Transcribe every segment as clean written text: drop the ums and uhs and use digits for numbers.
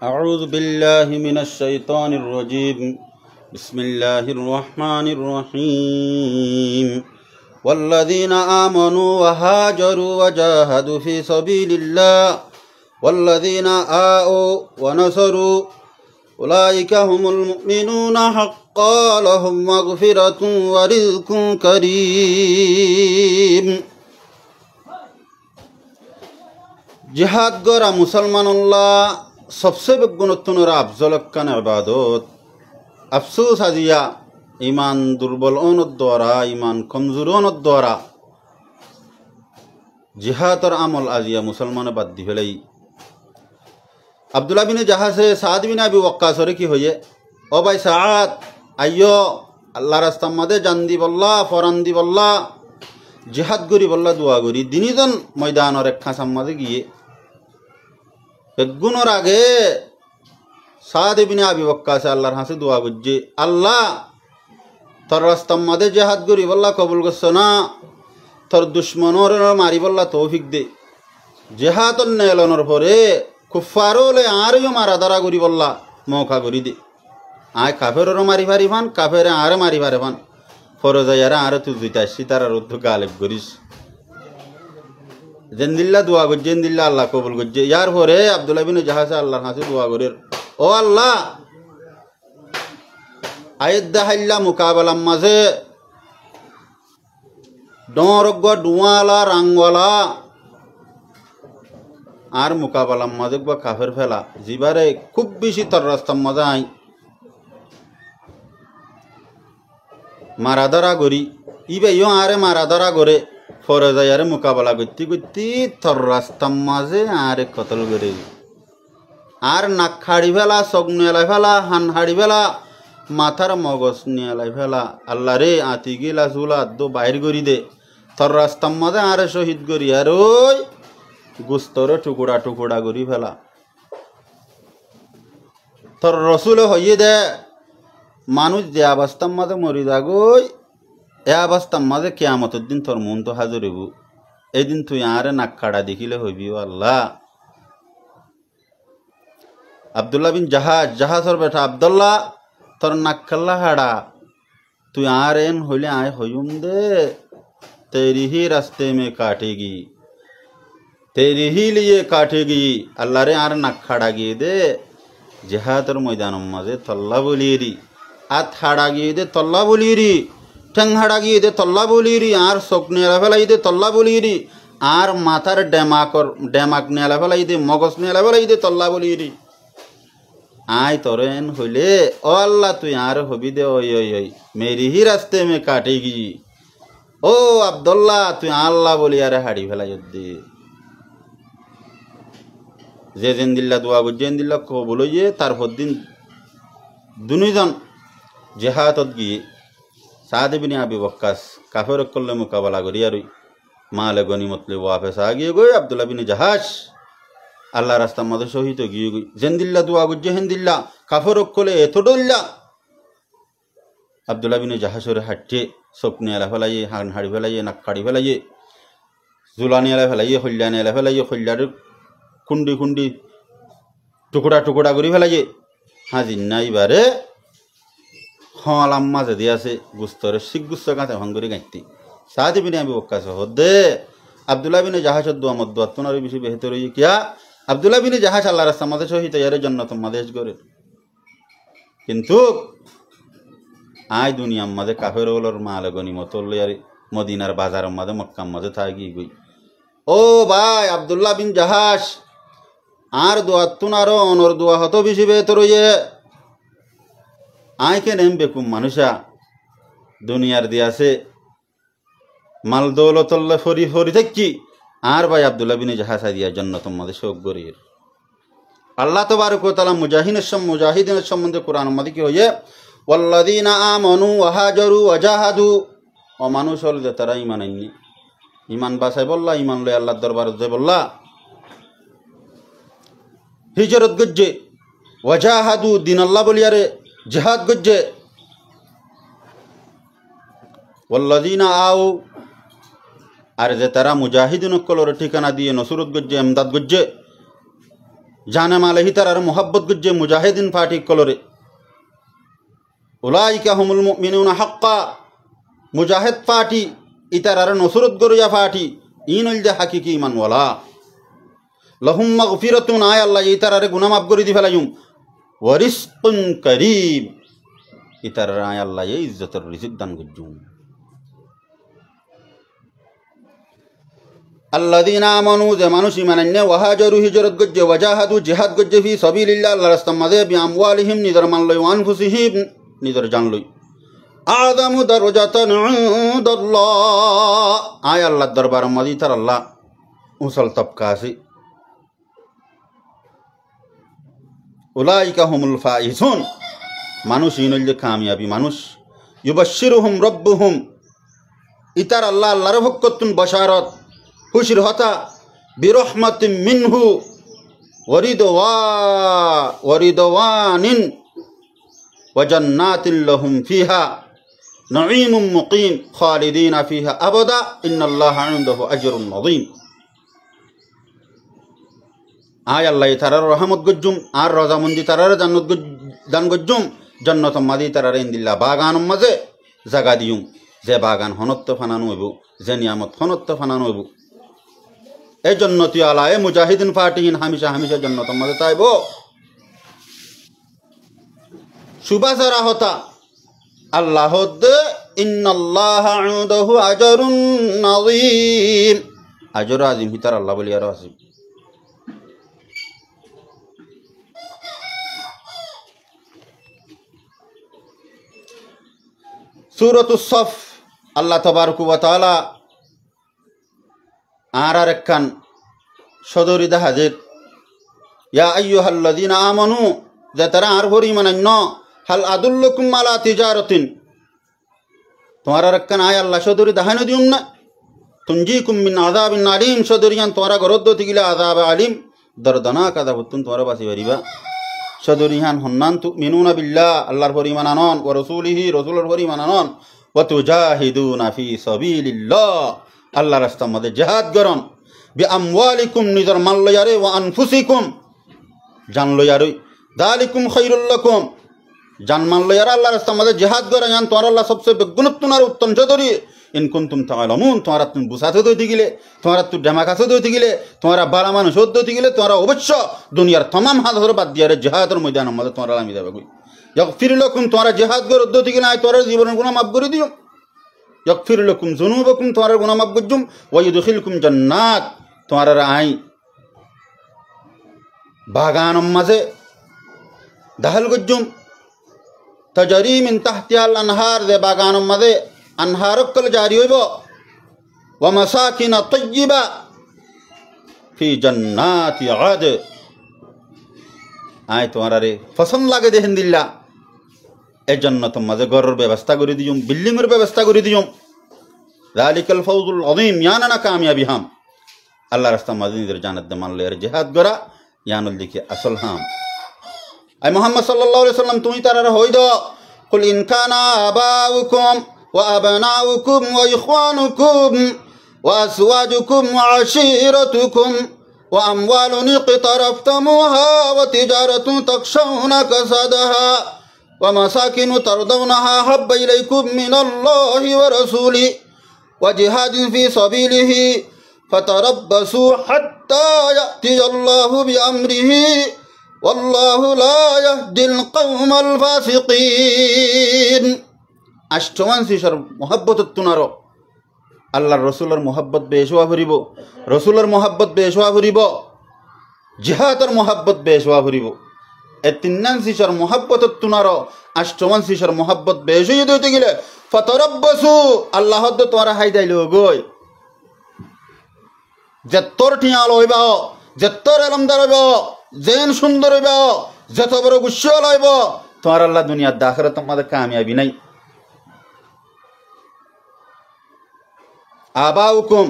أعوذ بالله من الشيطان الرجيم بسم الله الرحمن الرحيم والذين آمنوا وهاجروا وجاهدوا في سبيل الله والذين آووا ونصروا أولئك هم المؤمنون حقا لهم مغفرة ورزق كريم জিহাদ গরা মুসলমানুল্লাহ সবচেয়ে বেগুণত্তনের আফজলকান ইবাদত আফসোস আজিয়া ইমান দুর্বল অনদ দ্বারা ইমান কমজোর অনদ দ্বারা জিহাদর আমল আজিয়া মুসলমান বাদ দি ফেলাই আব্দুল্লাহ বিন জাহাজে সাদ বিন আবি ওয়াক্কাসরে কি হয়ে ও ভাই সাদ আইয়ো আল্লাহ রাস্তার মাঝে জান দি বল্লা ফরান দি বল্লা জিহাদ করি বল্লা দোয়া করি দিনিজন ময়দানের এক খাঁচার মাঝে গিয়ে বেগুনের আগে সাদ বিন আবি ওয়াক্কাস আল্লাহর হাসে দোয়া করছে আল্লাহ তোর রাস্তার মাঝে জিহাদ করি বল্লা কবুল করছ না তোর দুশ্মনের মারি বল্লা তৌফিক দে জিহাদর নেলনের পরে কুফারলে আরও মারা ধরা করি বল্লা মৌকা করি দে আয় কাফেরও মারি পারি ফান কাফেরে আরে মারি পারে ফান ফরজাইয়ারা আরে তুই দুইটা আসছি তারা রুদ্ধ গালেব করিস জেন্দিল্লা দোয়া করছে জেন্দিল্লা আল্লাহ কবুল করছে ইয়ার পরে আব্দুল্লাহ বিন জাহাজে আল্লাহর হাসে দোয়া করে ও আল্লাহ আয়েদ্দা হাল্লা মুকাবেলার মাঝে ডরগ ডুয়ালা রাংওয়ালা আর মুকাবেলার মাঝে বা কাফের ফেলা জিবারে খুব বেশি তোর রাস্তার মাঝে আই মারা ধরা করি ইবেও আরে মারা ধরা করে ফরজাইয়ারে মোকাবেলা করতে করতে তোর রাস্তার মাঝে আরে কতল করে আর নাক হাড়ি ফেলা চোখ নিয়ালাই ফেলা হান হাড়ি ফেলা মাথার মগজ নিয়ালাই ফেলা আল্লাহ রে আতি গিলা চুলা দো বাইর করি দে তোর রাস্তার মাঝে আরে শহীদ করি আর ওই গুস্তরে টুকুরা টুকুরা করি ফেলা তোর রসুলে হইয়ে দে মানুষ যে অবস্থার মাঝে মরি যাগই এ অবস্থার মাঝে কিয়ামতের দিন তোর মন তো হাজির হইব এই দিন তুই আরে নাক কাড়া দেখিলে হইবি আল্লাহ আব্দুল্লাহ বিন জাহাজর বেটা আব্দুল্লাহ তোর নাক কাল্লা হাড়া তুই আর এন হইলে আয় হইম দে তেরি ही रास्ते में काटेगी तेरी ही लिए काटेगी अल्लाह रे आर नाक खाड़ा गিয়ে দে জিহাদের ময়দানের মাঝে তল্লা বলিরি আত হাড়া গিয়ে দে তল্লা বলিরি ঠ্যাং হাড়া গিয়ে দে তল্লা বলিরি আর চোখ নেলা ফেলাই দে তল্লা বলিরি আর মাথার ডেমাক নেলা ফেলাই দে মগজ নেলা ফেলাই দে তল্লা বলিরি আয় তরেন হইলে ও আল্লাহ তুই আর হবি দে ওই ওই ওই মেরি হি রাস্তে মে কাটেগি ও আব্দুল্লাহ তুই আল্লাহ বলি আরে হাড়ি ফেলাই দে যে জেন্দিল্লা দোয়া গো জেন্দিল্লা কবুল হইয়ে তারপর দিন দুইজন জিহাদত গিয়ে সাদ বিন আবি ওয়াক্কাস কাফের করলে মোকাবেলা করি আর মালে গনিমতলে ওয়াফেস আগিয়ে গই আব্দুল্লাহ বিন জাহাজ আল্লাহ রাস্তার মধ্যে শহীদ গিয়ে গই জেন্দিল্লা দোয়া গো জেন্দিল্লা কাফের করলে এত ডল্লা আব্দুল্লাহ বিন জাহাজের হাঁটে স্বপ্নে এলা ফেলাইয়ে হান হাড়ি ফেলাইয়ে নাক কাড়ি ফেলাইয়ে জুলানি এলা ফেলাইয়ে হল্যানি এলা ফেলাইয়ে হল্যার কুন্ডি কুন্ডি টুকুরা টুকুরা করি ফেলাইয়ে হাজির নাইবারে হলাম মাঝে দিয়ে আছে গুস্তরে শিখ গুস্ত কাঁচা ভাঙ করে গাঁতি সাথে বিনে আমি বক্কাছে হদে আব্দুল্লাহ বিনে জাহাজের দোয়া মত দোয়া তোনার বেশি বেহতর হইয়ে কিয়া আব্দুল্লাহ বিনে জাহাজ আল্লাহ রাস্তা মাঝে সহিত ইয়ারে জন্নত মাদেশ করে কিন্তু আয় দুনিয়ার মাঝে কাফের ওলর মাল গনিমত ইয়ারে মদিনার বাজারের মাঝে মক্কার মাঝে থাকি গই ও ভাই আব্দুল্লাহ বিন জাহাজ আর দোয়া তোনারও অনর দোয়া হতো বেশি বেহতর হইয়ে আয়কে নেম বেকুম মানুষা দুনিয়ার দিয়াছে মাল দৌলতল্লা ফরি ফরি থাকি আর ভাই আব্দুল্লাহ বিন জাহাজ দিয়া জন্নত মাঝে শোক গরির আল্লাহ তবারক ওয়া তাআলা মুজাহিদিনের সম্বন্ধে কোরআন মাঝে কি হইয়ে ওয়াল্লাযীনা আমানু ওয়া হাজারু ওয়া জাহাদু ও মানুষ হল যে তারা ঈমান আননি ঈমান বাছাই বললা ঈমান লই আল্লাহর দরবারে যে বললা হিজরত গজ্জে ওয়া জাহাদু দিন আল্লাহ বলিয়ারে জিহাদ গজ্জে ওয়াল্লাযীনা আও আর যে তারা মুজাহিদিন কলর ঠিকানা দিয়ে নসরত গজ্জে এমদাদ গজ্জে জানে মালে হিতার আর মোহাব্বত গুজ্জে মুজাহিদিন পার্টি কলরে উলাইকা হুমুল মুমিনুনা হাক্কা মুজাহিদ পার্টি ইতার আর নসরত গরিয়া পার্টি ইনল যে হাকিকি ইমান ওয়ালা লাহুম মাগফিরাতুন আয় আল্লাহ ইতার আর গুনাহ মাফ করে দি ফেলাইম ওয়া রিজকুন কারীম ইতার আয় আল্লাহ ইজ্জতের রিজিক দান গুজ্জুম আল্লাযীনা আমানু যে মানুষ ঈমান আননে ওয়া হাজারু হিজরত গজ্জে ওয়া জাহাদু জিহাদ গজ্জে ফি সাবিলিল্লাহ আল্লাহর রাস্তায় মাঝে বিআমওয়ালিহিম নিদর মান লই ওয়া আনফুসিহিম নিদর জান লই আযামু দারাজাতান ইনদাল্লাহ আয় আল্লাহর দরবার মাঝে তার আল্লাহ উসল তবকা আছে উলাইকা হুমুল ফাইজুন মানুষ ইনল যে কামিয়াবি মানুষ ইউবাশশিরুহুম রাব্বুহুম ইতার আল্লাহ আল্লাহর পক্ষতুন বশারত খুশির হতা বিরহমাতিম মিনহু ওয়ারিদওয়ানিন ওয়া জান্নাতিন লাহুম ফিহা নাঈমুম মুকিম খালিদিনা ফিহা আবাদা ইন্নাল্লাহা ইনদাহু আজরুন আযীম আয় আল্লাহ তারার রহমত গজ্জুম আর রজামন্দি তারার জান্নাত দান গজ্জুম জান্নাত মাদি তারার ইনদিল্লাহ বাগান মাঝে জাগা দিউম যে বাগান হনত্ব ফানানো হইব যে নিয়ামত হনত্ব ফানানো হইব এই জন্নতি আলায়ে মুজাহিদিন পার্টিহীন হামেশা হামেশা জন্নত মাঝে তাইব সুবাসারা হতা আল্লাহ ইন্নাল্লাহা ইনদাহু আজরুন আযীম আজর আযীম হিতার আল্লাহ বলি আর আসিব সূরাতুস সফ আল্লাহ তাবারকু ওয়া তাআলা আর একখান সদরিদা হাজির ইয়া আইয়ুহাল্লাযীনা আমানু যে তারা আর হরি মানান্য হাল আদুল্লুকুম আলা তিজারাতিন তোমার আর একখান আয় আল্লাহ সদরি দাহানো দিউম না তুনজিকুম মিন আযাবিন আলীম সদরিয়ান তোরা গরদ্দ তিগিলা আযাব আলীম দরদনাক আযাবতুন তোরা বাসি পারিবা সদরিহান হন্নান তুমিনুনা বিল্লাহ আল্লাহর হরি মানানন ওয়া রাসূলিহি রাসূলের হরি মানানন ওয়া তুজাহিদুনা ফি সাবিলিল্লাহ আল্লাহর রাস্তার মধ্যে জিহাদ করন বিআমওয়ালিকুম নিজের মাল লয়ারে ওয়া আনফুসিকুম জান লয়ারে যালিকুম খায়রুল লাকুম জান মাল লয়ারে আল্লাহর রাস্তার মধ্যে জিহাদ করা জান তোর আল্লাহ সবচেয়ে বেগুণতুনার উত্তম চদরি ইন কুনতুম তাআলামুন তোরা তুমি বুঝাতে দইতে গিলে তোরা তুই ডেমা কাছে দইতে গিলে তোরা বালা মানুষ দইতে গিলে তোরা অবশ্য দুনিয়ার तमाम হাজার বাদ দিয়ারে জিহাদের ময়দানের মধ্যে তোরা লামি যাবে কই ইয়াগফির লাকুম তোরা জিহাদ কর দইতে গিলে আই তোরা জীবনের গুনাহ মাফ করে দিও ইয়াগফির লাকুম যুনুবাকুম তোরা গুনাহ মাফ গজ্জুম ওয়া ইদখিলকুম জান্নাত তোরা আই বাগানের মাঝে দাহাল গজ্জুম তাজরি মিন তাহতিহাল আনহার যে বাগানের মাঝে আনহারকল জারি হইব ওয়া মাসাকিন তাইয়্যিবা ফি জান্নাতি আদ আয় তোরারে পছন্দ লাগে দেখেন দিল্লা এই জান্নাত মাঝে ঘরের ব্যবস্থা করে দিউম বিল্ডিংয়ের ব্যবস্থা করে দিউম যালিকাল ফাউজুল আযীম ইয়ানা কামিয়াবি হাম আল্লাহর রাস্তা মাঝে নিজের জান্নাত দে মানলে আর জিহাদ করা ইয়ানুল দিকে আসল হাম আই মুহাম্মদ সাল্লাল্লাহু আলাইহি সাল্লাম তুমি তারারে হই দাও কুল ইন কানা আবাউকুম وأبناؤكم وإخوانكم وأزواجكم وعشيرتكم وأموال اقترفتموها وتجارة تخشون كسادها ومساكن ترضونها أحب إليكم من الله ورسوله وجهاد في سبيله فتربصوا حتى يأتي الله بأمره والله لا يهدي القوم الفاسقين আষ্টমান শিশর মোহাব্বত তুনারো আল্লাহর রসুলের মোহাব্বত বেশোয়া ভরিব রসুলের মোহাব্বত বেশোয়া ভরিব জিহাদের মোহাব্বত বেশোয়া ভরিব এ তিন্নান শিশর মোহাব্বত তুনারো আষ্টমান শিশর মোহাব্বত বেশই দিতে গেলে ফতরব্বসু আল্লাহ তোরা হাই দাইল গই যেতর ঠিয়া লইব যেতর আলমদার হইব যেন সুন্দর হইব যত বড় গুচ্ছ লইব তোমার আল্লাহ দুনিয়ার দাখরে তোমাদের কামিয়াবি নাই আবাউকুম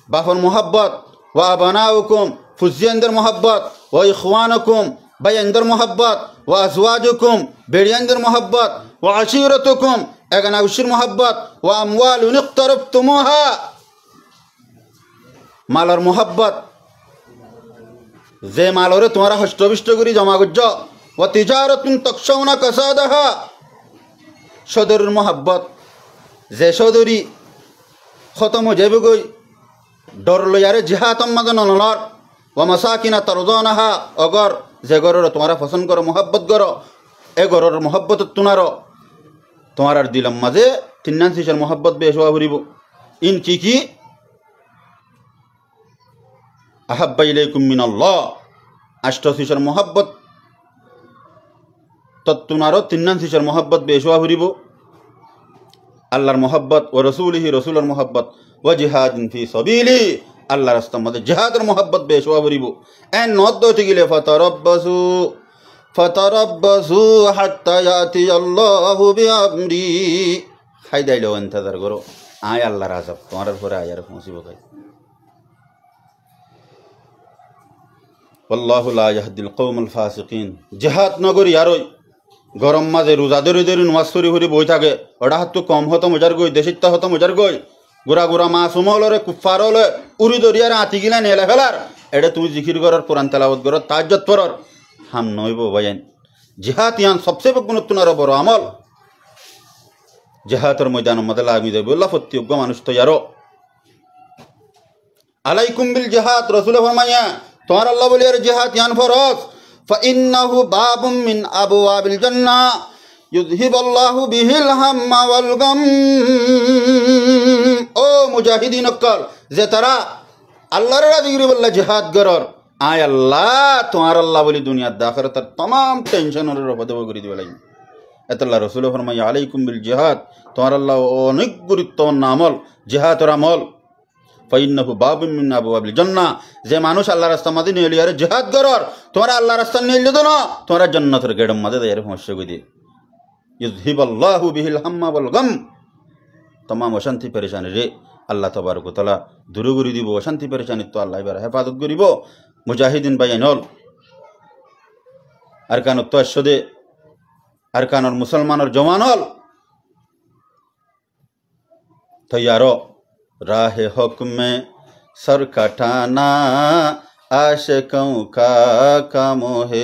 বাফর মোহাব্বত ওয়া আবনাউকুম ফুজিয়ানদের মোহাব্বত ওয়া ইখওয়ানুকুম ভাইয়ানদের মোহাব্বত ওয়া আজওয়াজুকুম বেড়িয়ানদের মোহাব্বত ওয়া আশিরাতুকুম এগানা উশির মোহাব্বত ওয়া আমওয়ালুন ইকতারাফতুমুহা মালার মোহাব্বত যে মালরে তোমারা হষ্টবিষ্ট করে জমা করছ ও তিজারাতুন তাকশাউনা কাসাদাহা সদরের মোহাব্বত যে সদরি খতম যাবে গই ডর লইয়ারে জিহাদ মাদে নলর ও মাসাকিনা তারজানাহা অগর যে গরর তোমারা পছন্দ করো মোহাব্বত করো এ গরর মোহাব্বত তোমার আর দিলাম মাঝে তিন্নান শিশার মোহাব্বত বেশ হওয়া ফুরিব ইন কি আহাব্বা ইলাইকুম মিনাল্লাহ আষ্ট শিশার মোহাব্বত তত্তুনারও তিন্নান শিশার মোহাব্বত বেশ হওয়া ফুরিব আল্লাহর মোহাব্বত ও রসুলিহি রসুলের মোহাব্বত ও জিহাদিন ফি সাবিলি আল্লাহর রাস্তার মধ্যে জিহাদের মোহাব্বত বেশ হওয়া ফুরিব এন নদ দইতে গেলে ফাতারাব্বাসু হাত্তা ইয়াতি আল্লাহু বিআমরি খাই দাইলো ইন্তজার করো আয় আল্লাহর আযাব তোমার উপরে আয়ার পৌঁছিব খাই আল্লাহু লা ইয়াহদিল কওমাল ফাসিকিন জিহাদ নগরী আরই গরম মাঝে রোজা ধরে ধরে নামাজ পড়ি পড়ি বই থাকে ওটা হাত কম হতো মজার গই দেশিত্তা হতো মজার গই গুড়া গুড়া মাসুম হলরে কুফার হলে উড়ি দরিয়ার আতি গিলা নেলে ফেলার এটা তুমি জিকির করার কোরআন তেলাওয়াত করো তাহাজ্জুদ পড়র হাম নইব ভাইন জিহাদ ইয়ান সবচেয়ে গুরুত্বপূর্ণ আর বড় আমল জিহাদের ময়দানের মধ্যে লাগি যাবে আল্লাহ প্রত্যেক মানুষ তো ইয়ারো আলাইকুম বিল জিহাদ রাসূল ফরমায়া তোমার আল্লাহ বলি আর জিহাদ ইয়ান ফরজ فإنه باب من أبواب الجنة يذهب الله به الهم والغم ও মুজাহিদিন অকল যে তারা আল্লাহর রাজি করে বললা জিহাদ করর আয় আল্লাহ তোমার আল্লাহ বলি দুনিয়ার আখিরাতের तमाम টেনশনের রবদব করে দিবে লাগি এতল্লাহ রাসূল ফরমায় আলাইকুম বিল জিহাদ তোমার আল্লাহ অনেক গুরুত্বপূর্ণ আমল জিহাদের আমল ফাইন্নাহু বাবুম মিন আবওয়াবিল জান্নাহ যে মানুষ আল্লাহর রাস্তা মধ্যে নিয়ে আর জিহাদ করর তোমার আল্লাহর রাস্তা নিয়ে লিদো না তোমার জান্নাতের গেড়ম মধ্যে দেয়ার সমস্যা কই দি ইযহিবাল্লাহু বিহিল হাম্মা ওয়াল গাম तमाम অশান্তি পেরেশানি রে আল্লাহ তাবারক ওয়া তাআলা দূর করে দিব অশান্তি পেরেশানি তো আল্লাহ এবার হেফাজত করিব মুজাহিদিন বাইনল আরকানুত তাশহুদে আরকানুল মুসলমানের জওয়ানল তৈয়ারো राह हक में सर कटाना आशिकों का काम है